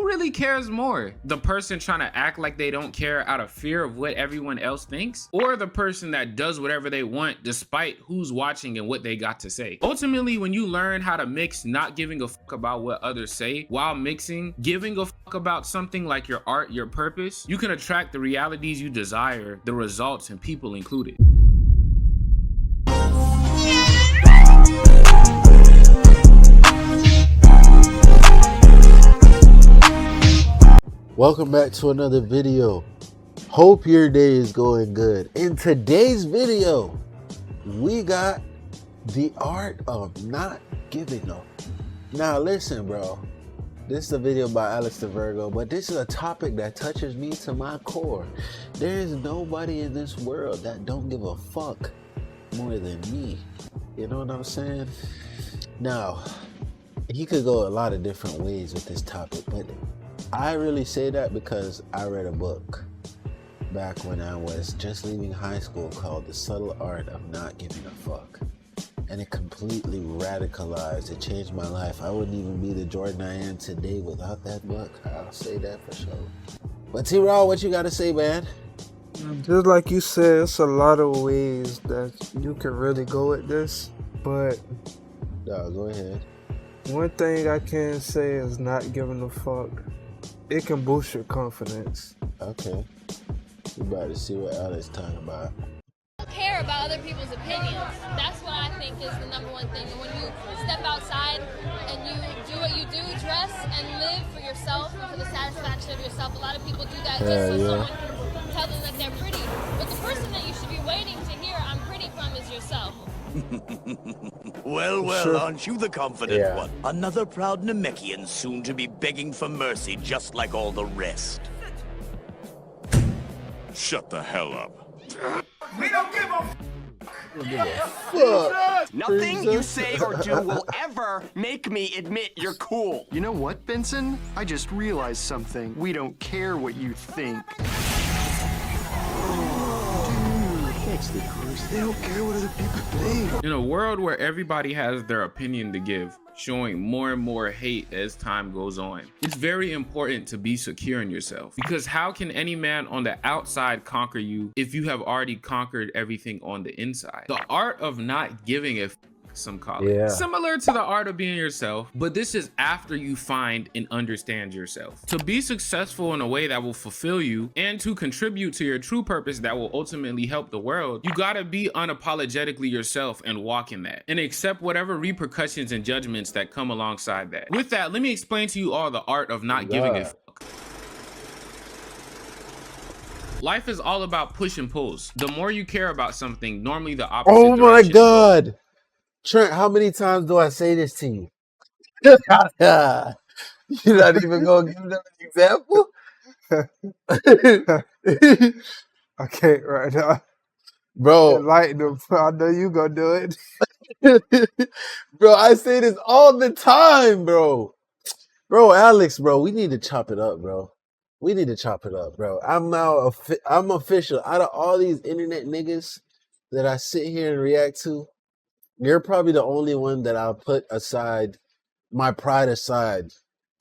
who really cares more? The person trying to act like they don't care out of fear of what everyone else thinks, or the person that does whatever they want despite who's watching and what they got to say? Ultimately, when you learn how to mix not giving a fuck about what others say while mixing giving a fuck about something like your art, your purpose, you can attract the realities you desire, the results, and people included. Welcome back to another video. Hope your day is going good. In today's video, we got the art of not giving up. Now listen, bro. This is a video by Alex the Virgo, but this is a topic that touches me to my core. There is nobody in this world that don't give a fuck more than me. You know what I'm saying? Now, he could go a lot of different ways with this topic, but I really say that because I read a book back when I was just leaving high school called The Subtle Art of Not Giving a Fuck. And it completely radicalized, it changed my life. I wouldn't even be the Jordan I am today without that book. I'll say that for sure. But T-Raw, what you gotta say, man? Just like you said, it's a lot of ways that you can really go with this, but No, go ahead. one thing I can say is not giving a fuck. It can boost your confidence. Okay. We about to see what Alex talking about. Care about other people's opinions. That's what I think is the number one thing. And when you step outside and you do what you do, dress and live for yourself and for the satisfaction of yourself. A lot of people do that just so someone can tell them that they're pretty. But the person that you should be waiting to hear "I'm pretty" from is yourself. Well, aren't you the confident one? Another proud Namekian soon to be begging for mercy just like all the rest. Shut the hell up. We don't give a Fuck. Nothing you say or do will ever make me admit you're cool. You know what, Benson? I just realized something. We don't care what you think. That's the curse. They don't care what other people think. In a world where everybody has their opinion to give, showing more and more hate as time goes on, it's very important to be secure in yourself, because how can any man on the outside conquer you if you have already conquered everything on the inside? The art of not giving a f, some call it. Similar to the art of being yourself, but this is after you find and understand yourself. To be successful in a way that will fulfill you and to contribute to your true purpose that will ultimately help the world, you gotta be unapologetically yourself and walk in that and accept whatever repercussions and judgments that come alongside that. With that, let me explain to you all the art of not giving a fuck. Life is all about push and pulls. The more you care about something, normally the opposite Oh my direction. God. Trent, how many times do I say this to you? You're not even gonna give them an example? I can't right now. Bro, Enlighten them. I know you gonna do it. bro, I say this all the time, bro. Bro, Alex, bro, we need to chop it up, bro. We need to chop it up, bro. I'm official. Out of all these internet niggas that I sit here and react to, you're probably the only one that I'll put aside, my pride aside,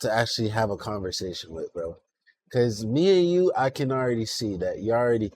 to actually have a conversation with, bro. Because me and you, I can already see that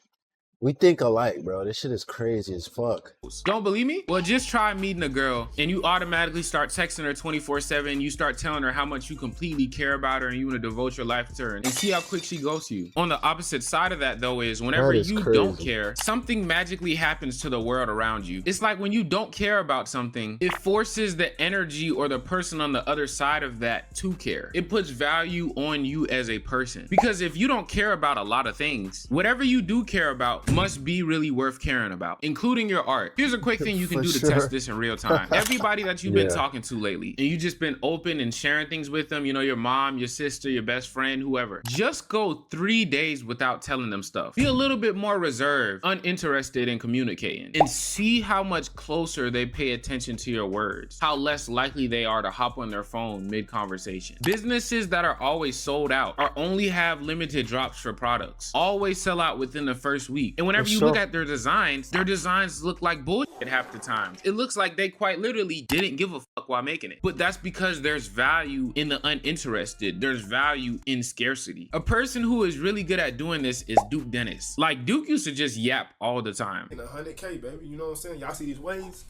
we think alike, bro. This shit is crazy as fuck. Don't believe me? Well, just try meeting a girl and you automatically start texting her 24/7. You start telling her how much you completely care about her and you want to devote your life to her, and see how quick she goes to you. On the opposite side of that, though, is whenever you don't care, something magically happens to the world around you. It's like when you don't care about something, it forces the energy or the person on the other side of that to care. It puts value on you as a person. Because if you don't care about a lot of things, whatever you do care about must be really worth caring about, including your art. Here's a quick thing you can do to test this in real time. Everybody that you've been talking to lately, and you just been open and sharing things with them, you know, your mom, your sister, your best friend, whoever, just go 3 days without telling them stuff. Be a little bit more reserved, uninterested in communicating, and see how much closer they pay attention to your words, how less likely they are to hop on their phone mid-conversation. Businesses that are always sold out or only have limited drops for products always sell out within the first week. And whenever For you sure. look at their designs look like bullshit half the time. It looks like they quite literally didn't give a fuck while making it. But that's because there's value in the uninterested. There's value in scarcity. A person who is really good at doing this is Duke Dennis. Like, Duke used to just yap all the time. In 100K, baby, you know what I'm saying? Y'all see these waves?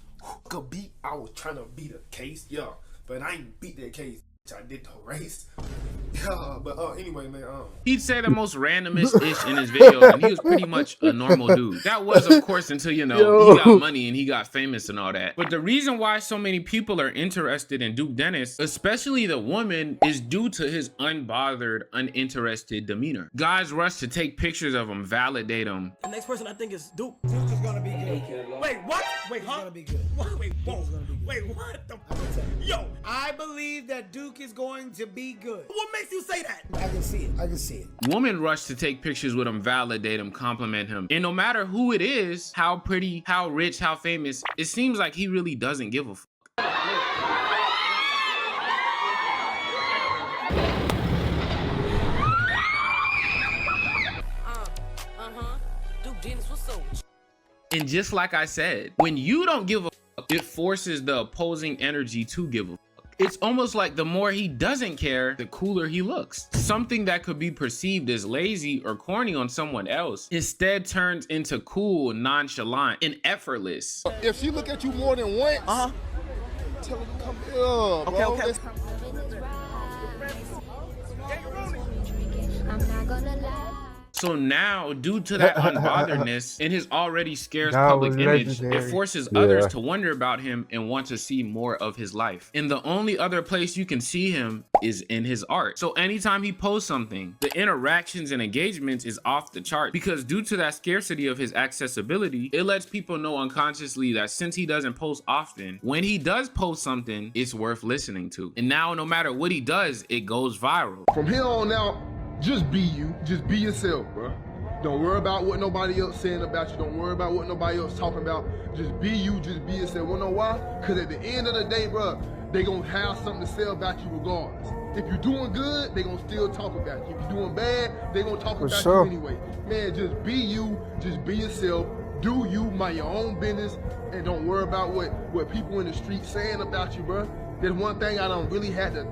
Good beat. I was trying to beat a case, yeah, but I ain't beat that case. I did the race. Yeah, but anyway, man. He'd say the most randomest ish in his videos, and he was pretty much a normal dude. That was, of course, until, you know, he got money and he got famous and all that. But the reason why so many people are interested in Duke Dennis, especially the woman, is due to his unbothered, uninterested demeanor. Guys rush to take pictures of him, validate him. The next person I think is Duke. Duke is gonna be good. Wait, what? Wait, huh? He's gonna be good. What? Wait, whoa. Wait, what the? Yo, I believe that Duke is going to be good. What makes you say that? I can see it. I can see it. Women rush to take pictures with him, validate him, compliment him. And no matter who it is, how pretty, how rich, how famous, it seems like he really doesn't give a fuck. Duke Dennis, what's up? And just like I said, when you don't give a fuck, it forces the opposing energy to give a fuck. It's almost like the more he doesn't care, the cooler he looks. Something that could be perceived as lazy or corny on someone else instead turns into cool, nonchalant, and effortless. If she look at you more than once, tell her to come here, bro. Okay. I'm not gonna lie. So now, due to that unbotheredness and his already scarce That public was image, legendary. it forces others to wonder about him and want to see more of his life. And the only other place you can see him is in his art. So anytime he posts something, the interactions and engagements is off the chart, because due to that scarcity of his accessibility, it lets people know unconsciously that since he doesn't post often, when he does post something, it's worth listening to. And now, no matter what he does, it goes viral. From here on out, just be you. Just be yourself, bro. Don't worry about what nobody else saying about you. Don't worry about what nobody else talking about. Just be you. Just be yourself. Wanna know why? Because at the end of the day, bro, they gonna have something to say about you regardless. If you're doing good, they gonna still talk about you. If you're doing bad, they gonna talk about you anyway. Man, just be you. Just be yourself. Do you, mind your own business, and don't worry about what people in the street saying about you, bro. There's one thing I don't really had to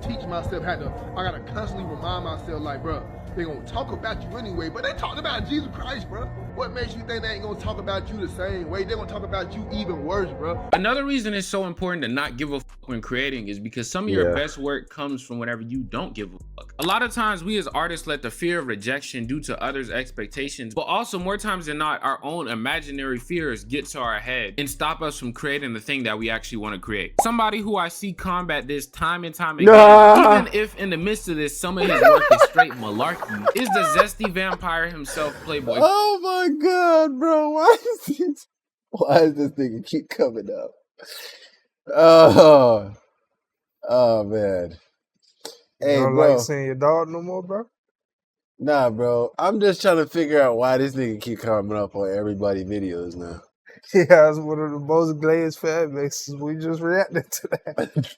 teach myself, I gotta constantly remind myself, like, bro, they gonna talk about you anyway, but they talked about Jesus Christ, bro. What makes you think they ain't gonna talk about you the same way? They're gonna talk about you even worse, bro. Another reason it's so important to not give a fuck when creating is because some of your best work comes from whenever you don't give a fuck. A lot of times we as artists let the fear of rejection due to others' expectations, but also more times than not, our own imaginary fears get to our head and stop us from creating the thing that we actually want to create. Somebody who I see combat this time and time again, even if in the midst of this some of his work is straight malarkey, is the zesty vampire himself, Playboy. Oh my god, bro. Why is this nigga keep coming up? Oh man. Hey, You don't bro. like seeing your dog no more, bro? Nah, bro. I'm just trying to figure out why this nigga keep coming up on everybody's videos now. Yeah, it's one of the most glazed fan bases. We just reacted to that.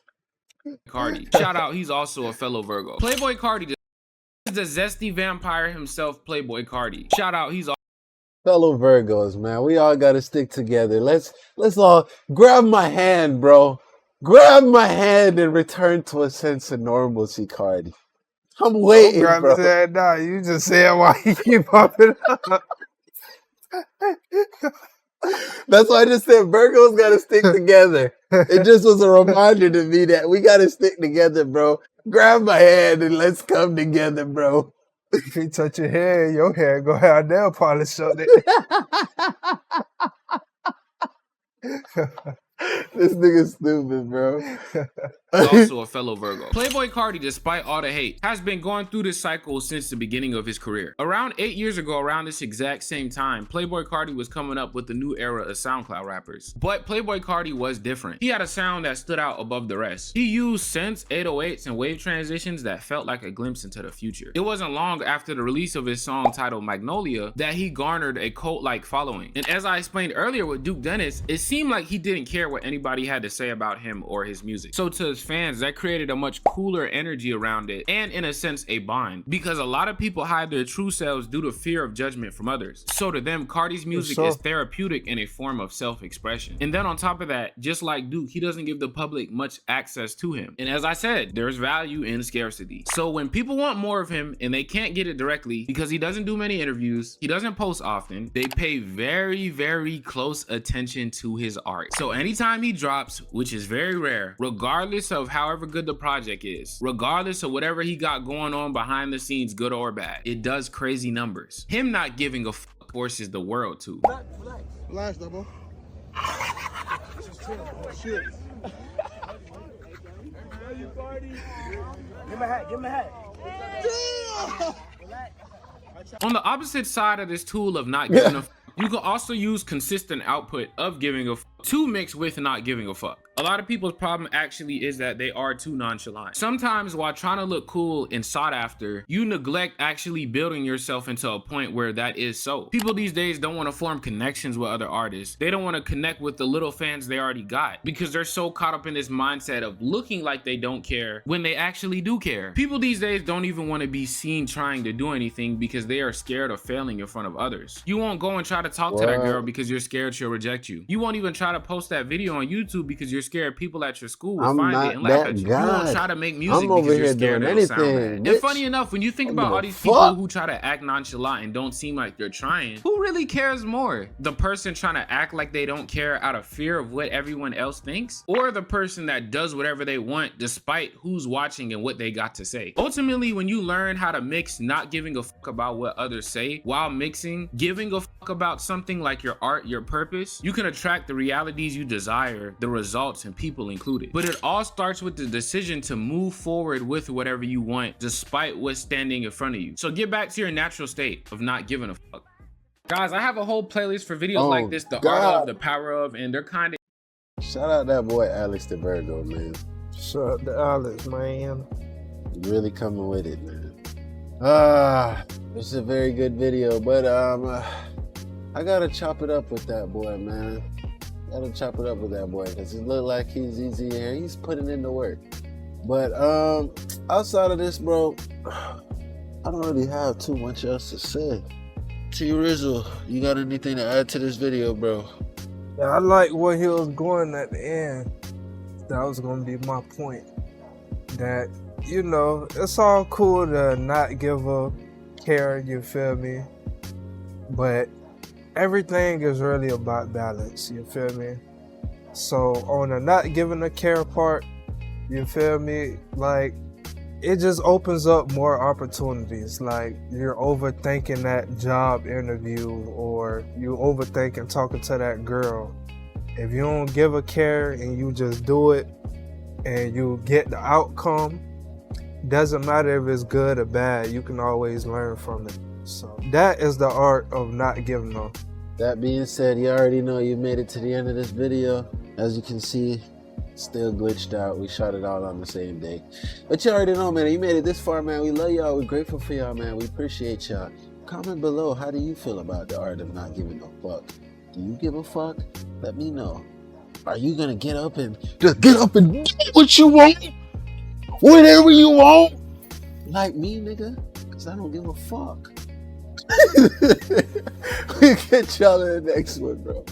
Cardi. Shout out, he's also a fellow Virgo. Playboy Cardi is the zesty vampire himself, Playboy Cardi. Shout out, he's Fellow Virgos, man. We all gotta stick together. Let's all grab my hand, bro. Grab my hand and return to a sense of normalcy, Cardi. I'm waiting, Grab bro. his head down. You just said why he keep popping up. That's why I just said Virgos gotta stick together. It just was a reminder to me that we gotta stick together, bro. Grab my hand and let's come together, bro. If he touch your hair, your hair go have nail polish on it. This nigga's stupid, bro. also a fellow Virgo. Playboy Cardi, despite all the hate, has been going through this cycle since the beginning of his career. Around 8 years ago, around this exact same time, Playboy Cardi was coming up with the new era of SoundCloud rappers. But Playboy Cardi was different. He had a sound that stood out above the rest. He used synths, 808s, and wave transitions that felt like a glimpse into the future. It wasn't long after the release of his song titled Magnolia that he garnered a cult-like following. And as I explained earlier with Duke Dennis, it seemed like he didn't care what anybody had to say about him or his music. So to his fans, that created a much cooler energy around it, and in a sense a bond, because a lot of people hide their true selves due to fear of judgment from others. So to them, Cardi's music is therapeutic and a form of self-expression. And then on top of that, just like Duke, he doesn't give the public much access to him. And as I said, there's value in scarcity. So when people want more of him and they can't get it directly because he doesn't do many interviews, he doesn't post often, they pay very, very close attention to his art. So anytime he drops, which is very rare, regardless of however good the project is, regardless of whatever he got going on behind the scenes, good or bad, it does crazy numbers. Him not giving a fuck forces the world to. Relax, double. Shit. Give him a hat, give him a hat. On the opposite side of this tool of not giving a fuck, you can also use consistent output of giving a fuck to mix with not giving a fuck. A lot of people's problem actually is that they are too nonchalant. Sometimes while trying to look cool and sought after, you neglect actually building yourself into a point where that is so. People these days don't want to form connections with other artists. They don't want to connect with the little fans they already got because they're so caught up in this mindset of looking like they don't care when they actually do care. People these days don't even want to be seen trying to do anything because they are scared of failing in front of others. You won't go and try to talk to that girl because you're scared she'll reject you. You won't even try to post that video on YouTube because you're scared people at your school will find it and laugh at you. You won't try to make music because you're scared it'll sound bad. And funny enough, when you think about all these people who try to act nonchalant and don't seem like they're trying, who really cares more? The person trying to act like they don't care out of fear of what everyone else thinks, or the person that does whatever they want despite who's watching and what they got to say? Ultimately, when you learn how to mix not giving a fuck about what others say while mixing giving a fuck about something like your art, your purpose, you can attract the realities you desire, the results, and people included. But it all starts with the decision to move forward with whatever you want despite what's standing in front of you. So get back to your natural state of not giving a fuck. Guys, I have a whole playlist for videos like this, the art of, the power of, and they're kind of... Shout out that boy Alex the Virgo, man. Shout out to Alex, man. Really coming with it, man. This is a very good video, but I gotta chop it up with that boy, man. Gotta chop it up with that boy because it look like he's easy here. He's putting in the work. But outside of this, bro, I don't really have too much else to say. T Rizzle, you got anything to add to this video, bro? Yeah, I like where he was going at the end. That was gonna be my point. That, you know, it's all cool to not give a care, you feel me? But everything is really about balance, you feel me? So on the not giving a care part, you feel me? Like, it just opens up more opportunities. Like, you're overthinking that job interview, or you overthinking talking to that girl. If you don't give a care and you just do it and you get the outcome, doesn't matter if it's good or bad, you can always learn from it. So that is the art of not giving up. That being said, you already know you made it to the end of this video. As you can see, still glitched out. We shot it all on the same day. But you already know, man, you made it this far, man. We love y'all. We're grateful for y'all, man. We appreciate y'all. Comment below, how do you feel about the art of not giving a fuck? Do you give a fuck? Let me know. Are you gonna get up and just get up and get what you want? Whatever you want? Like me, nigga? Because I don't give a fuck. We catch y'all in the next one, bro.